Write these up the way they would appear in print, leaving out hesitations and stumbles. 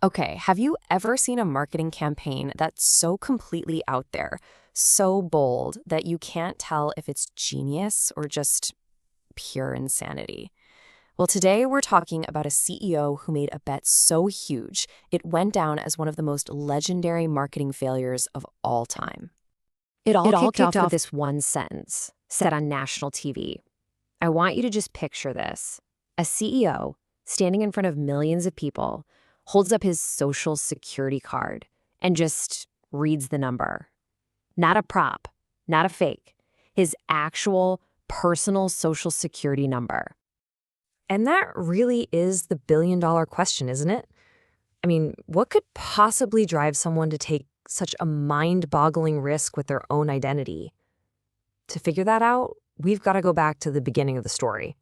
Okay, have you ever seen a marketing campaign that's so completely out there, so bold that you can't tell if it's genius or just pure insanity? Well, today we're talking about a CEO who made a bet so huge it went down as one of the most legendary marketing failures of all time. It all It all kicked kicked off with off. this one sentence said on national TV. I want you to just picture this. A CEO standing in front of millions of people holds up his social security card and just reads the number. Not a prop, not a fake. His actual personal social security number. And that really is the billion-dollar question, isn't it? I mean, what could possibly drive someone to take such a mind-boggling risk with their own identity? To figure that out, we've got to go back to the beginning of the story.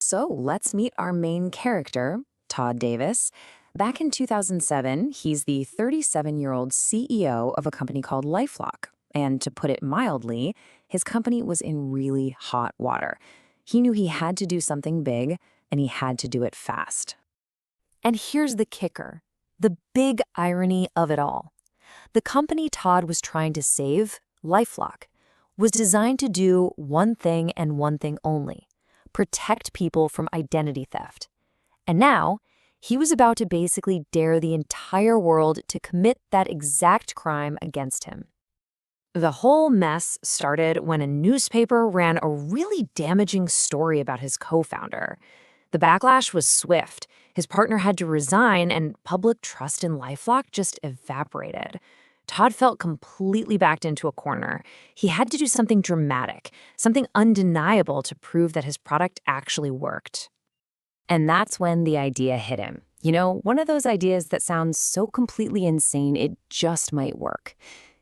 So let's meet our main character, Todd Davis. Back in 2007, he's the 37-year-old CEO of a company called LifeLock. And to put it mildly, his company was in really hot water. He knew he had to do something big, and he had to do it fast. And here's the kicker, the big irony of it all. The company Todd was trying to save, LifeLock, was designed to do one thing and one thing only: protect people from identity theft. And now, he was about to basically dare the entire world to commit that exact crime against him. The whole mess started when a newspaper ran a really damaging story about his co-founder. The backlash was swift. His partner had to resign, and public trust in LifeLock just evaporated. Todd felt completely backed into a corner. He had to do something dramatic, something undeniable to prove that his product actually worked. And that's when the idea hit him. You know, one of those ideas that sounds so completely insane it just might work.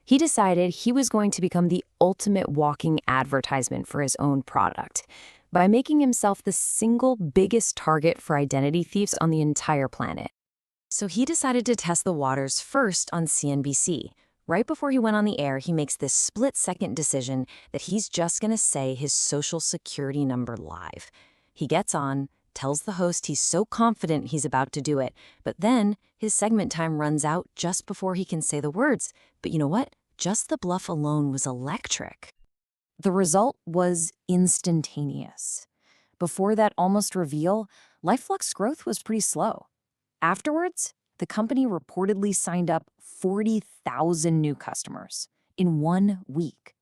He decided he was going to become the ultimate walking advertisement for his own product by making himself the single biggest target for identity thieves on the entire planet. So he decided to test the waters first on CNBC. Right before he went on the air, he makes this split-second decision that he's just going to say his social security number live. He gets on, tells the host he's so confident he's about to do it, but then his segment time runs out just before he can say the words. But you know what? Just the bluff alone was electric. The result was instantaneous. Before that almost reveal, LifeLock's growth was pretty slow. Afterwards, the company reportedly signed up 40,000 new customers in 1 week.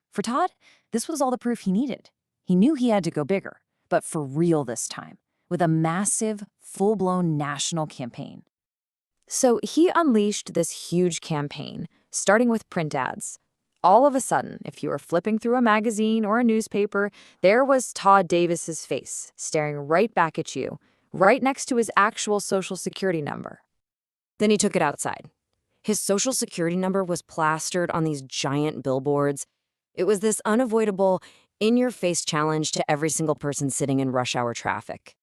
For Todd, this was all the proof he needed. He knew he had to go bigger, but for real this time, with a massive, full-blown national campaign. So he unleashed this huge campaign, starting with print ads. All of a sudden, if you were flipping through a magazine or a newspaper, there was Todd Davis's face staring right back at you, right next to his actual social security number. Then he took it outside. His social security number was plastered on these giant billboards. It was this unavoidable, in-your-face challenge to every single person sitting in rush hour traffic.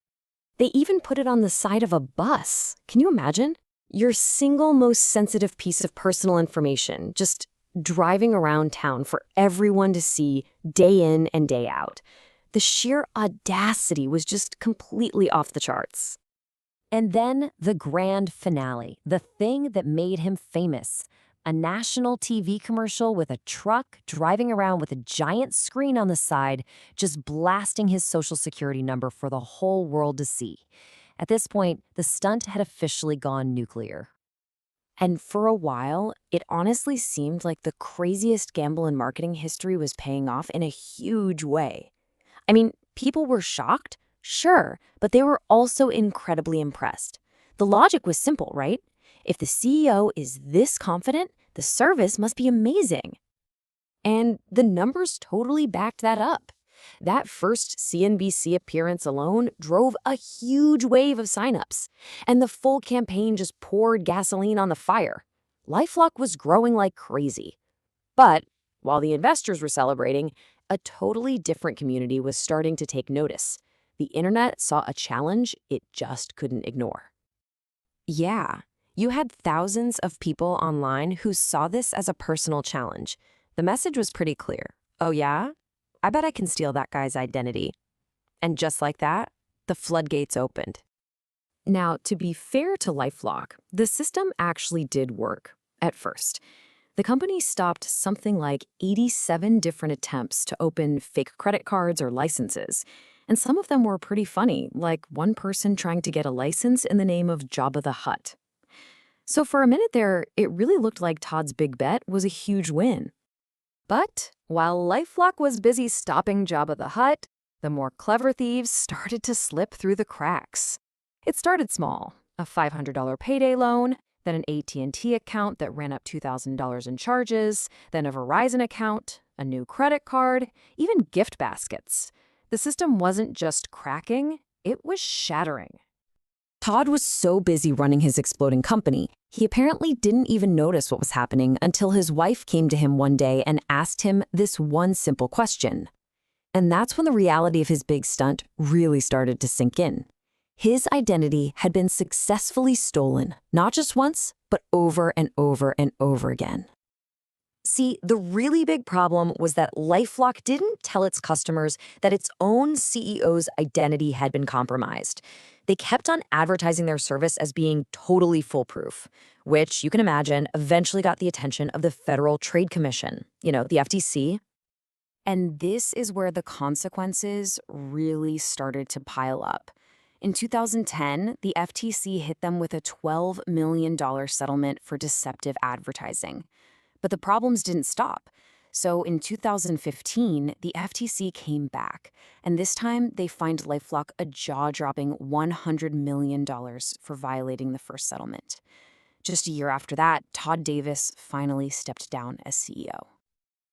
They even put it on the side of a bus. Can you imagine? Your single most sensitive piece of personal information, just driving around town for everyone to see day in and day out. The sheer audacity was just completely off the charts. And then the grand finale, the thing that made him famous. A national TV commercial with a truck driving around with a giant screen on the side, just blasting his social security number for the whole world to see. At this point, the stunt had officially gone nuclear. And for a while, it honestly seemed like the craziest gamble in marketing history was paying off in a huge way. I mean, people were shocked, sure, but they were also incredibly impressed. The logic was simple, right? If the CEO is this confident, the service must be amazing. And the numbers totally backed that up. That first CNBC appearance alone drove a huge wave of signups, and the full campaign just poured gasoline on the fire. LifeLock was growing like crazy. But while the investors were celebrating, a totally different community was starting to take notice. The internet saw a challenge it just couldn't ignore. Yeah, you had thousands of people online who saw this as a personal challenge. The message was pretty clear. Oh yeah? I bet I can steal that guy's identity. And just like that, the floodgates opened. Now, to be fair to LifeLock, the system actually did work at first. The company stopped something like 87 different attempts to open fake credit cards or licenses. And some of them were pretty funny, like one person trying to get a license in the name of Jabba the Hutt. So for a minute there, it really looked like Todd's big bet was a huge win. But while LifeLock was busy stopping Jabba the Hutt, the more clever thieves started to slip through the cracks. It started small, a $500 payday loan, then an AT&T account that ran up $2,000 in charges, then a Verizon account, a new credit card, even gift baskets. The system wasn't just cracking, it was shattering. Todd was so busy running his exploding company, he apparently didn't even notice what was happening until his wife came to him one day and asked him this one simple question. And that's when the reality of his big stunt really started to sink in. His identity had been successfully stolen, not just once, but over and over and over again. See, the really big problem was that LifeLock didn't tell its customers that its own CEO's identity had been compromised. They kept on advertising their service as being totally foolproof, which you can imagine eventually got the attention of the Federal Trade Commission, the FTC. And this is where the consequences really started to pile up. In 2010, the FTC hit them with a $12 million settlement for deceptive advertising. But the problems didn't stop. So in 2015, the FTC came back, and this time they fined LifeLock a jaw-dropping $100 million for violating the first settlement. Just a year after that, Todd Davis finally stepped down as CEO.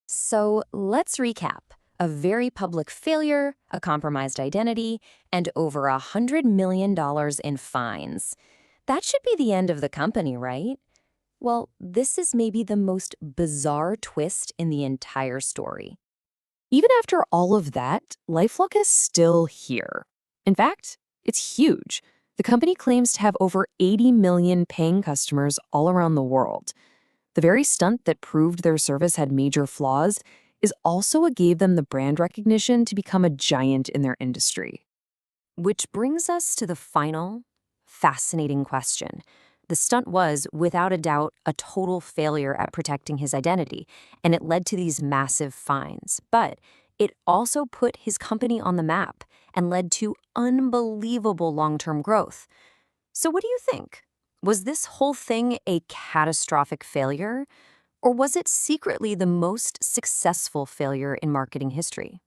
So let's recap. A very public failure, a compromised identity, and over $100 million in fines. That should be the end of the company, right? Well, this is maybe the most bizarre twist in the entire story. Even after all of that, LifeLock is still here. In fact, it's huge. The company claims to have over 80 million paying customers all around the world. The very stunt that proved their service had major flaws is also what gave them the brand recognition to become a giant in their industry. Which brings us to the final, fascinating question. The stunt was, without a doubt, a total failure at protecting his identity, and it led to these massive fines. But it also put his company on the map and led to unbelievable long-term growth. So what do you think? Was this whole thing a catastrophic failure? Or was it secretly the most successful failure in marketing history?